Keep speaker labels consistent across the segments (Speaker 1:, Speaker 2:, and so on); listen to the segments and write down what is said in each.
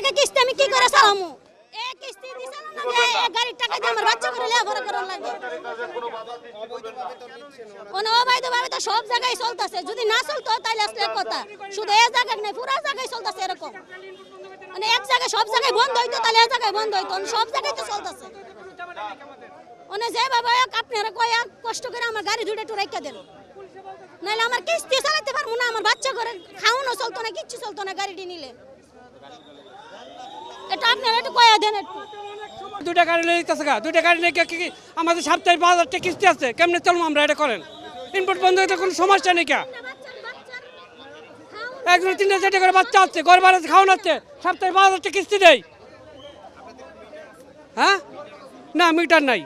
Speaker 1: টাকা কিস্তি আমি কি করে চালামু এই কিস্তি দিছ না গাড়ির টাকা দিয়ে আমার বাচ্চা করে লেখাপড়া করার লাগে অবৈধভাবে তো সব জায়গায় চলতেছে যদি না চলতো তাহলে আসলে কথা শুধু এই জায়গায় নাই পুরো জায়গায় চলতেছে এরকম মানে এক জায়গায় সব জায়গায় বন্ধ হইতো তাহলে এই জায়গায় বন্ধ হইতো সব জায়গায় তো চলতেছে মানে যেভাবে আপনারা কয় কষ্ট করে আমার গাড়ি দুটো একটু রেখে দেন নাহলে আমার কিস্তি চালাতে পারবো না আমার বাচ্চা করে খাওয়ানো চলতো না কিচ্ছু চলতো না গাড়িটি নিলে এটা আপনারা একটু কয়া দেন একটু
Speaker 2: দুটা গাড়ি লইতেছে দুটা গাড়ি নিয়ে কি আমাদের সাপ্তাহিক 5,000 টাকা কিস্তি আছে কেমনে চলবো আমরা এটা করেন ইনপুট বন্ধ হইতে কোনো সমস্যা নেই কে একজন 3,000 টাকা করে বাচ্চা আছে ঘর ভাড়া খাওয়ানো হচ্ছে সপ্তাহে 5,000 টাকা কিস্তি দেয় হ্যাঁ না মিটার নাই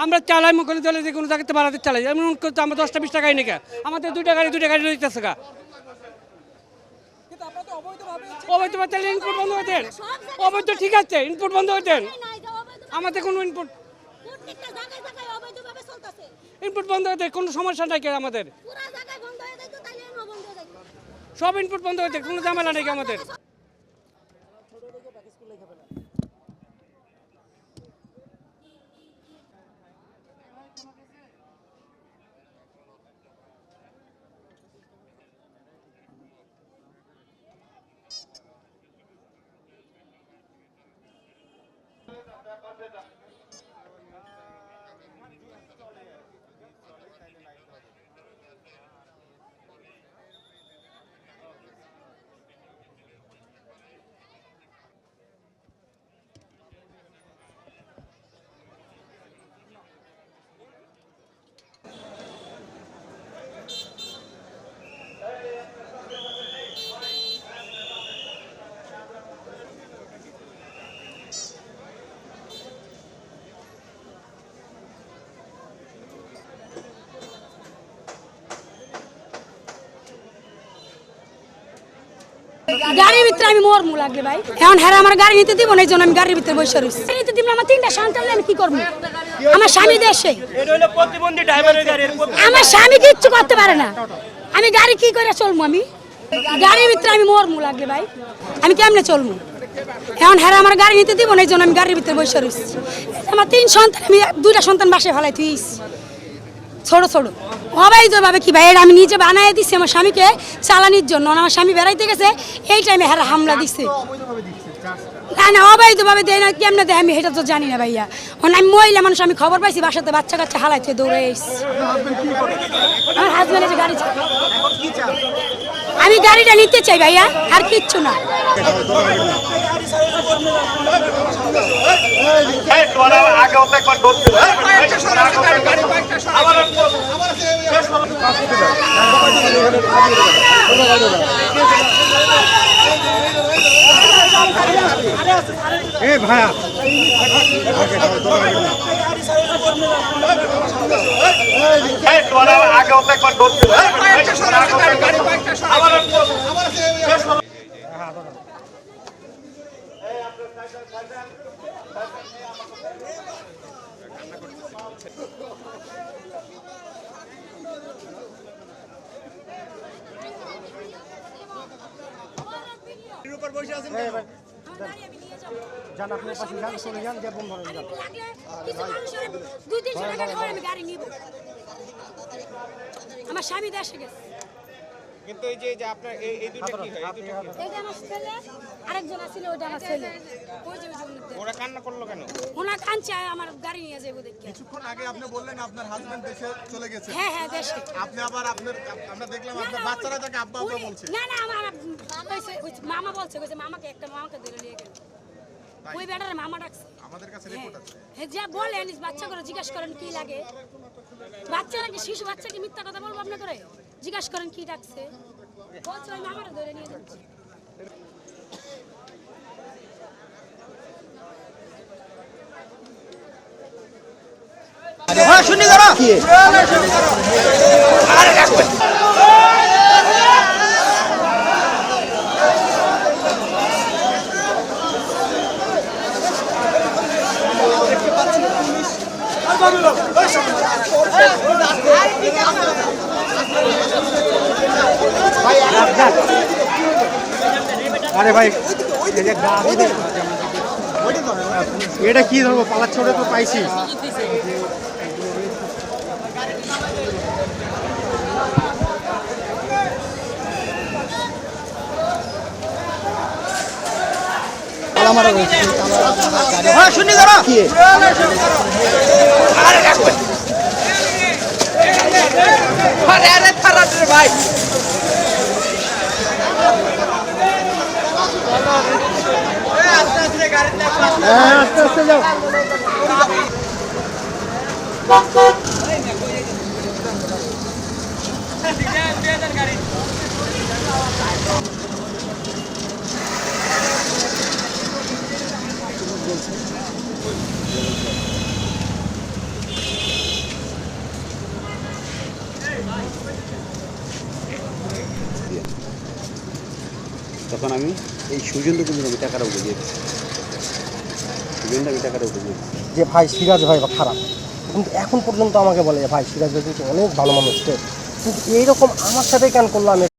Speaker 2: আমরা চালাই মুখে চলে যে কোনো জায়গাতে ভাড়াতে চালাই এমন করতে আমরা 10-20 টাকাই নিকা আমাদের দুটা গাড়ি লইতেছে গা অবৈধভাবে তাহলে ইনপুট বন্ধ হয়ে দেন অবৈধ ঠিক আছে ইনপুট বন্ধ হয়ে দেন আমাদের কোনো ইনপুট বন্ধ হয়ে দেয় কোনো সমস্যা নাই আমাদের সব ইনপুট বন্ধ হয়ে যায় কোনো ঝামেলা নেই আমাদের
Speaker 1: গাড়ির ভিতরে আমি মরমু লাগলে ভাই এখন হ্যাঁ আমার গাড়ি নিতে দিব না এই জন্য আমি গাড়ির ভিতরে বসে রয়েছি নিতে দিব না আমার 3টা সন্তান আমি কি করবো আমার স্বামী দেশে আমার স্বামী কিচ্ছু করতে পারে না আমি গাড়ি কি করে চলবো আমি গাড়ির ভিতরে আমি মরমু লাগলে ভাই আমি কেমনে চলবো এখন হ্যাঁ আমার গাড়ি নিতে দিব না এই জন্য আমি গাড়ির ভিতরে বসে রয়েছি আমার 3 সন্তান আমি 2টা সন্তান বাসায় ফেলাই তুইস ছোট ছোট অবৈধভাবে কি ভাই আমি নিজে বানাই দিচ্ছি আমার স্বামীকে চালানির জন্য আমার স্বামী বেড়াইতে গেছে এই টাইমে হারা হামলা দিচ্ছে না না অবৈধভাবে দেয় না কেমনে দেয় আমি এটা তো জানি না ভাইয়া আমি মহিলা মানুষ আমি খবর পাইছি বাসাতে বাচ্চা কাচ্চা হালাইতে দৌড়ে এসছি আমার হাজব্যান্ডের গাড়ি আমি গাড়িটা নিতে চাই ভাইয়া আর কিচ্ছু না
Speaker 3: ভাইয়া আগে একবার ধরতে যান আপনার পাশে যান চলে যান দিয়ে বন্ধ করে যান
Speaker 1: 200-300 টাকা খাওয়ার আমি গাড়ি নিব আমার স্বামী দেশে গেছে
Speaker 4: কিন্তু এই যে আপনার এই দুটো কি হয়
Speaker 1: এইটা আমার ছেলে আরেকজন আছে ওটা আমার ছেলে ওই যে
Speaker 4: ওরা কান্না করলো কেন
Speaker 1: ওনা কাঁদছে আমার গাড়ি নিয়ে যাবো দেখি
Speaker 5: কিছুক্ষণ আগে আপনি বললেন আপনার হাজবেন্ড দেশে চলে গেছে
Speaker 1: হ্যাঁ দেশে
Speaker 5: আপনি আবার আমরা দেখলাম আপনার বাচ্চারা তাকে আব্বা আব্বা বলছে
Speaker 1: না আমার মামা বলছে মামাকে ধরে নিয়ে গেল ওই বেটার মামা ডাকছে
Speaker 5: আমাদের কাছে রিপোর্ট আছে
Speaker 1: হ্যাঁ যা বলেন বাচ্চা করে জিজ্ঞাসা করেন কি লাগে বাচ্চারা কি শিশু বাচ্চা কি মিথ্যা কথা বলবো আপনি করে জিজ্ঞাসা করেন কি ডাকছে বলছে ওই মামারা ধরে নিয়ে যাচ্ছে
Speaker 3: শুনি করো ভাই আরে ভাই এই যে গাড়ি দে। এটা কি ধরবো পালাচ্ছে ওটা তো পাইছি আস্তে আস্তে যাও
Speaker 6: তখন আমি এই সুজন্ত কিন্তু আমি টাকাটা উঠে দিয়েছি সুজন্ত আমি টাকাটা উঠে দিয়েছি
Speaker 3: যে ভাই সিরাজ ভাই বা খারাপ কিন্তু এখন পর্যন্ত আমাকে বলে যে ভাই সিরাজ ভাই কিন্তু অনেক ভালো মানুষ কিন্তু এইরকম আমার সাথে কেন করলো আমি